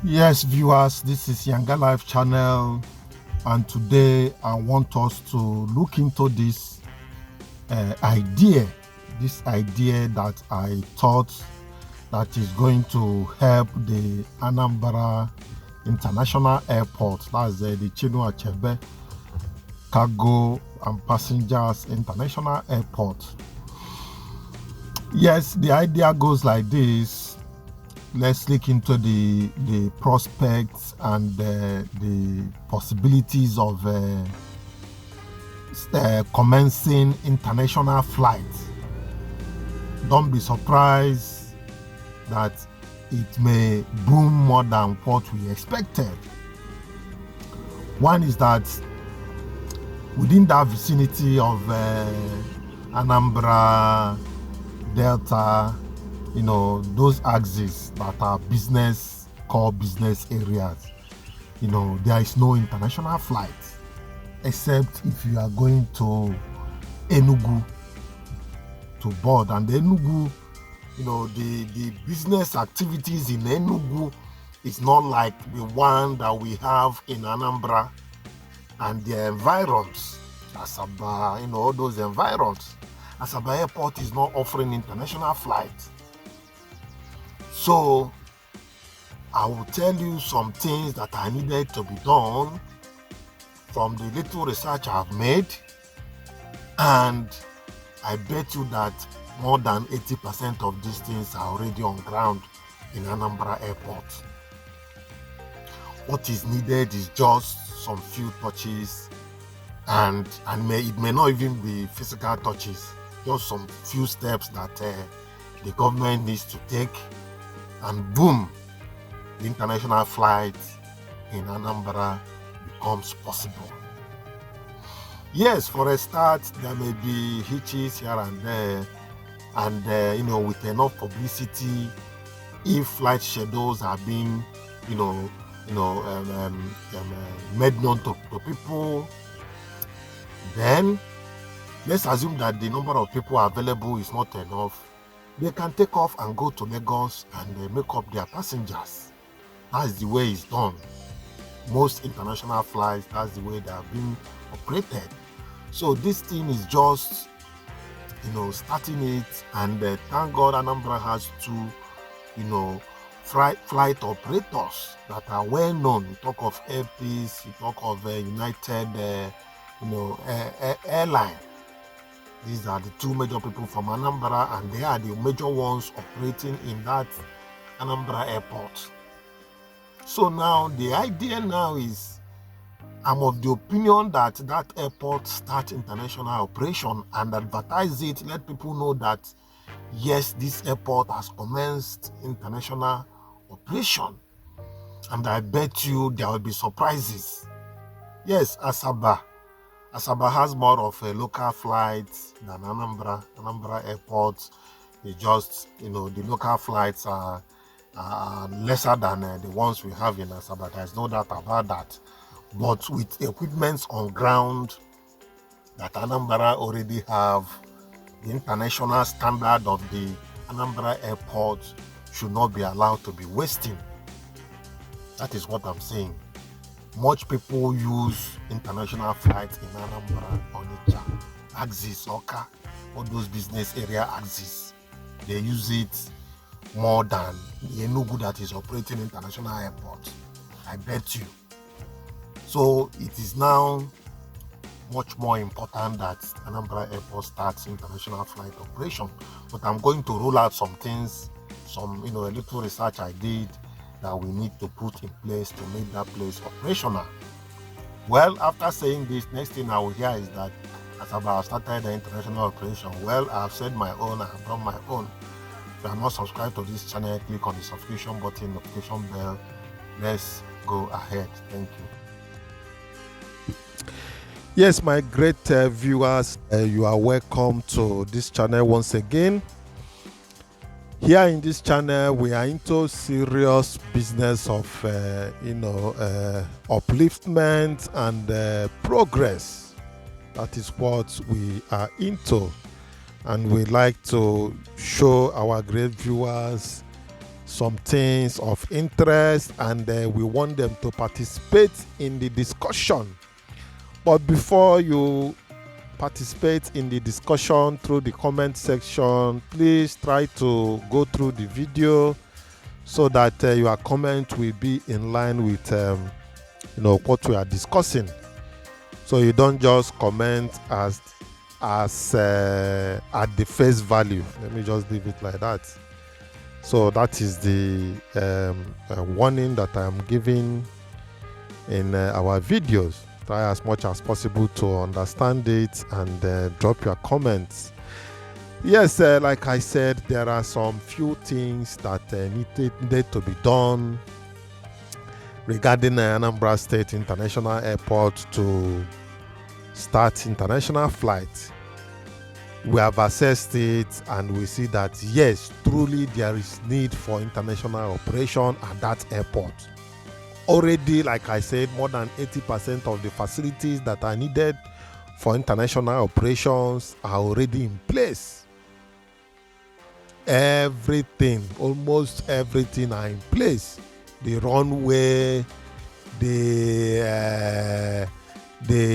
Yes, viewers, this is YangaLife channel, and today I want us to look into this idea that I thought that is going to help the Anambra International Airport, that's the Chinua Achebe Cargo and Passengers International Airport. Yes, the idea goes like this. Let's look into the prospects and the possibilities of commencing international flights. Don't be surprised that it may boom more than what we expected. One is that within that vicinity of Anambra, Delta, those axes that are core business areas, there is no international flight except if you are going to Enugu to board. And Enugu, the business activities in Enugu is not like the one that we have in Anambra and the environs, Asaba, all those environs. Asaba Airport is not offering international flights. So I will tell you some things that are needed to be done from the little research I've made, and I bet you that more than 80% of these things are already on ground in Anambra Airport. What is needed is just some few touches, and it may not even be physical touches, just some few steps that the government needs to take, and boom, the international flight in Anambra becomes possible. Yes, for a start, there may be hitches here and there, and with enough publicity, if flight schedules are being, made known to people, then let's assume that the number of people available is not enough. They can take off and go to Lagos and make up their passengers. That's the way it's done. Most international flights, that's the way they are being operated. So this thing is just, starting it, and thank God Anambra has two, flight operators that are well known. You talk of Air Peace, you talk of United, Airline. These are the two major people from Anambra, and they are the major ones operating in that Anambra airport. So now the idea now is, I'm of the opinion that that airport start international operation and advertise it, let people know that yes, this airport has commenced international operation. And I bet you there will be surprises. Yes, Asaba has more of a local flights than Anambra. Anambra airport, they just, the local flights are lesser than the ones we have in Asaba. There's no doubt about that. But with equipments on ground that Anambra already have, the international standard of the Anambra airport should not be allowed to be wasting. That is what I'm saying. Much people use international flights in Anambra, Onitsha, Axis, Awka, all those business area axis. They use it more than the Enugu that is operating international airport. I bet you. So it is now much more important that Anambra Airport starts international flight operation. But I'm going to roll out some things, a little research I did that we need to put in place to make that place operational. Well, after saying this, next thing I will hear is that Asaba have started the international operation. Well, I have said my own, I have done my own. If you are not subscribed to this channel, click on the subscription button, notification bell. Let's go ahead. Thank you. Yes, my great viewers, you are welcome to this channel once again. Here in this channel, we are into serious business of, upliftment and progress. That is what we are into. And we like to show our great viewers some things of interest, and we want them to participate in the discussion. But before you participate in the discussion through the comment section, please try to go through the video so that your comment will be in line with what we are discussing. So you don't just comment as at the face value. Let me just leave it like that. So that is the warning that I am giving in our videos. Try as much as possible to understand it and drop your comments. Yes, like I said, there are some few things that needed to be done regarding Anambra State International Airport to start international flights. We have assessed it and we see that yes, truly there is need for international operation at that airport. Already, like I said, more than 80% of the facilities that are needed for international operations are already in place. Everything, almost everything are in place. The runway, the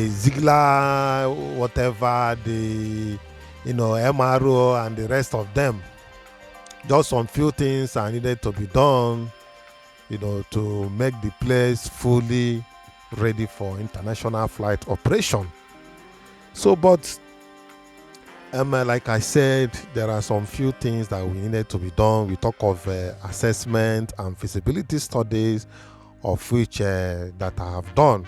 Ziegler, whatever, the MRO and the rest of them. Just some few things are needed to be done, to make the place fully ready for international flight operation. So, but like I said, there are some few things that we needed to be done. We talk of assessment and feasibility studies, of which that I have done.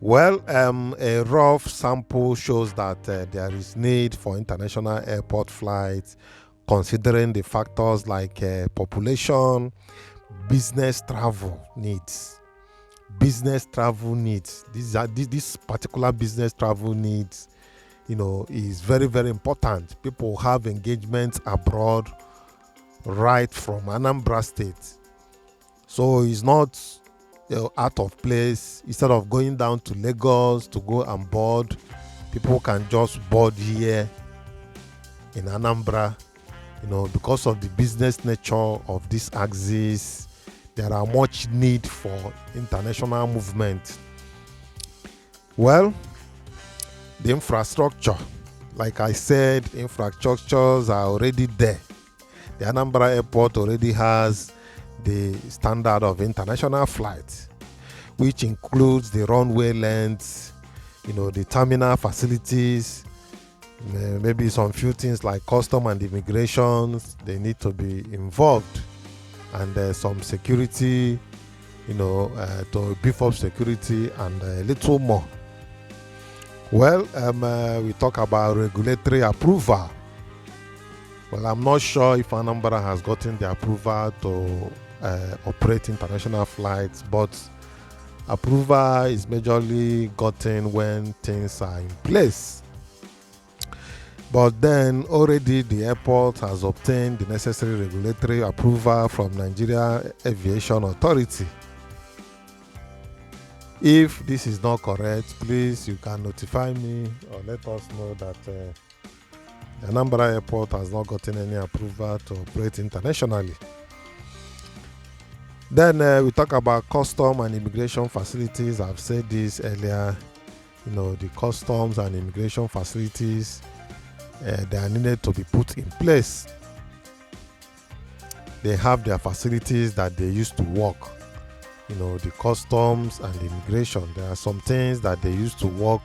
Well, a rough sample shows that there is need for international airport flights, considering the factors like population, business travel needs. This particular business travel needs, is very, very important. People have engagements abroad right from Anambra State. So it's not out of place. Instead of going down to Lagos to go and board, people can just board here in Anambra. Because of the business nature of this axis, there are much need for international movement. Well, the infrastructure, like I said, infrastructures are already there. The Anambra Airport already has the standard of international flights, which includes the runway lengths, the terminal facilities, maybe some few things like custom and immigration, they need to be involved, and some security, to beef up security and a little more. Well, we talk about regulatory approval. Well, I'm not sure if Anambra has gotten the approval to operate international flights, but approval is majorly gotten when things are in place. But then already the airport has obtained the necessary regulatory approval from Nigeria Aviation Authority. If this is not correct, please, you can notify me or let us know that Anambra Airport has not gotten any approval to operate internationally. Then we talk about custom and immigration facilities. I've said this earlier. The customs and immigration facilities, they are needed to be put in place. They have their facilities that they used to work. The customs and immigration, there are some things that they used to work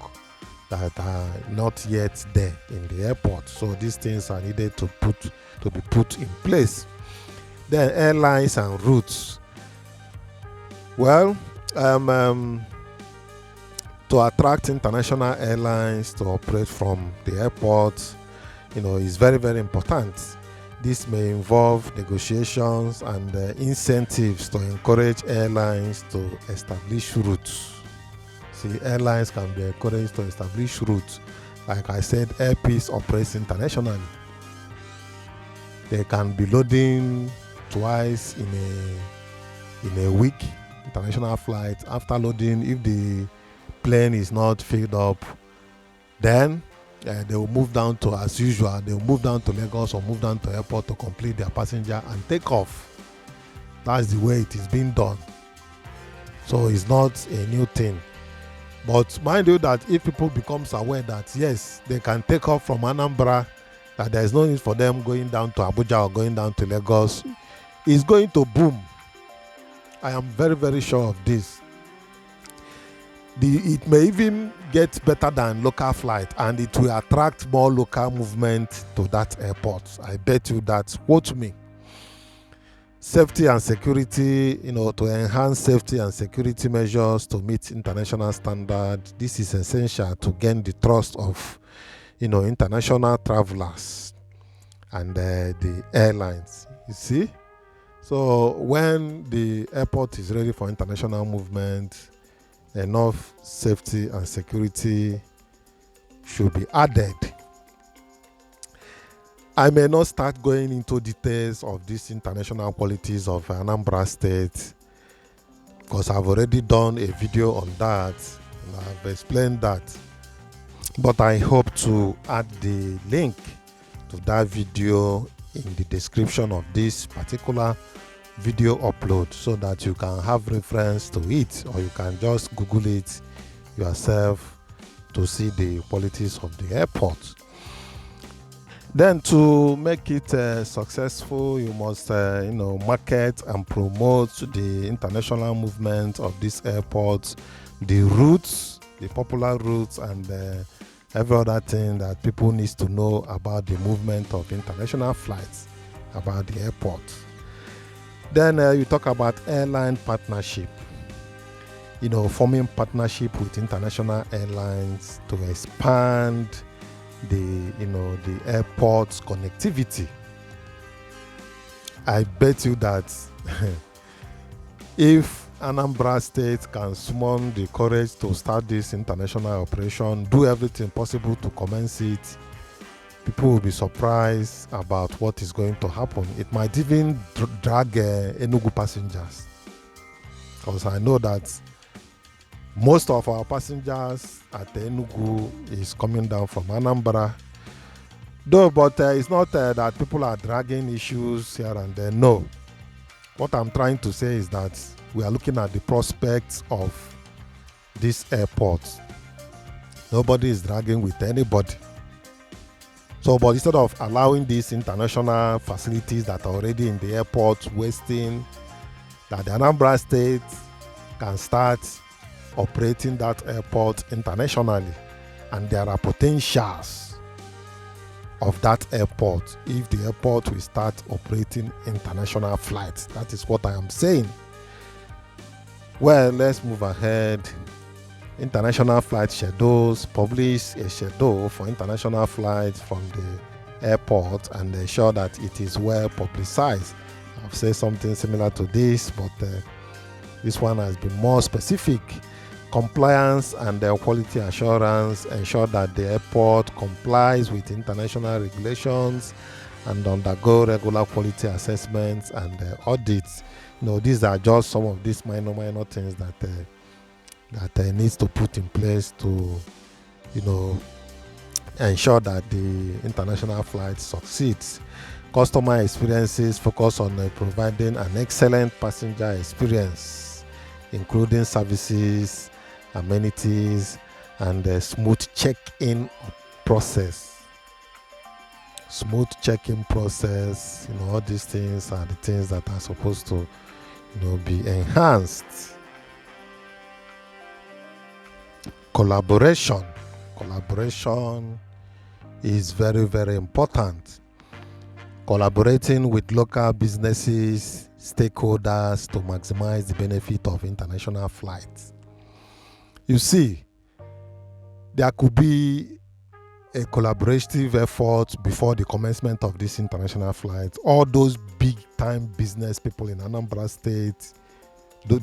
that are not yet there in the airport. So these things are needed to be put in place. Then airlines and routes. Well, to attract international airlines to operate from the airport, is very, very important. This may involve negotiations and incentives to encourage airlines to establish routes. See, airlines can be encouraged to establish routes. Like I said, Air Peace operates internationally. They can be loading twice in a week, international flights. After loading, if the plane is not filled up, then they will move down to, as usual, they will move down to Lagos or move down to airport to complete their passenger and take off. That's the way it is being done. So it's not a new thing. But mind you that if people becomes aware that yes, they can take off from Anambra, that there is no need for them going down to Abuja or going down to Lagos, it's going to boom. I am very, very sure of this. It may even get better than local flight, and it will attract more local movement to that airport. I bet you that. Quote me. Safety and security, to enhance safety and security measures to meet international standards. This is essential to gain the trust of, international travelers and the airlines. You see? So when the airport is ready for international movement, enough safety and security should be added. I may not start going into details of these international qualities of Anambra State because I've already done a video on that and I've explained that. But I hope to add the link to that video in the description of this particular video upload so that you can have reference to it, or you can just Google it yourself to see the qualities of the airport. Then to make it successful, you must market and promote the international movement of this airport, the routes, the popular routes, and every other thing that people need to know about the movement of international flights about the airport. Then you talk about airline partnership, forming partnership with international airlines to expand the airport's connectivity. I bet you that if Anambra State can summon the courage to start this international operation, do everything possible to commence it, people will be surprised about what is going to happen. It might even drag Enugu passengers, because I know that most of our passengers at Enugu is coming down from Anambra. Though, but it's not that people are dragging issues here and there. No. What I'm trying to say is that we are looking at the prospects of this airport. Nobody is dragging with anybody. So, but instead of allowing these international facilities that are already in the airport wasting, that the Anambra State can start operating that airport internationally, and there are potentials of that airport if the airport will start operating international flights. That is what I am saying. Well, let's move ahead. International flight schedules. Publish a schedule for international flights from the airport and ensure that it is well publicized. I've said something similar to this, but this one has been more specific. Compliance and quality assurance. Ensure that the airport complies with international regulations and undergo regular quality assessments and audits. These are just some of these minor things that needs to put in place to ensure that the international flight succeeds. Customer experiences. Focus on providing an excellent passenger experience, including services, amenities, and a smooth check-in process. Smooth check-in process. All these things are the things that are supposed to be enhanced. Collaboration is very, very important. Collaborating with local businesses, stakeholders to maximize the benefit of international flights. You see, there could be a collaborative effort before the commencement of this international flight. All those big time business people in Anambra State,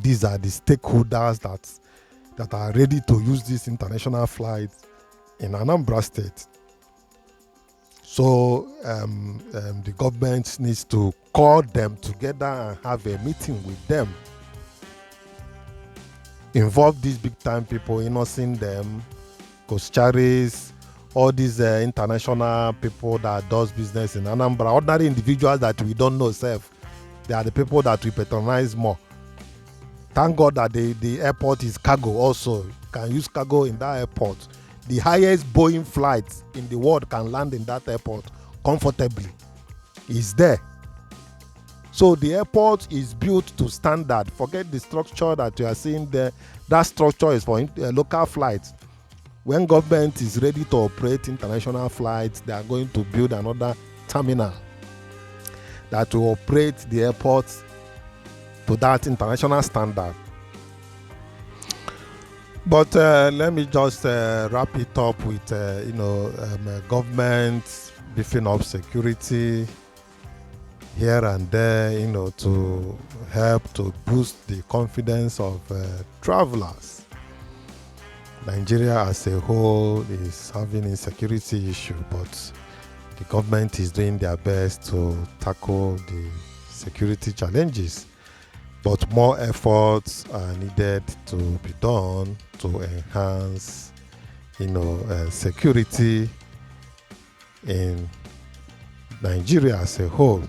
these are the stakeholders that are ready to use this international flight in Anambra State. So the government needs to call them together and have a meeting with them. Involve these big time people, innocent them, Koscharis, all these international people that does business in Anambra, ordinary individuals that we don't know self. They are the people that we patronize more. Thank God that the airport is cargo also. You can use cargo in that airport. The highest Boeing flight in the world can land in that airport comfortably. It's there. So the airport is built to standard. Forget the structure that you are seeing there. That structure is for local flights. When government is ready to operate international flights, they are going to build another terminal that will operate the airport to that international standard. But let me just wrap it up with government beefing up security here and there, to help to boost the confidence of travelers. Nigeria as a whole is having insecurity issue, but the government is doing their best to tackle the security challenges. But more efforts are needed to be done to enhance, security in Nigeria as a whole.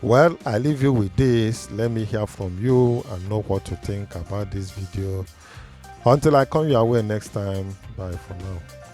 Well, I leave you with this. Let me hear from you and know what to think about this video. Until I come your way next time, bye for now.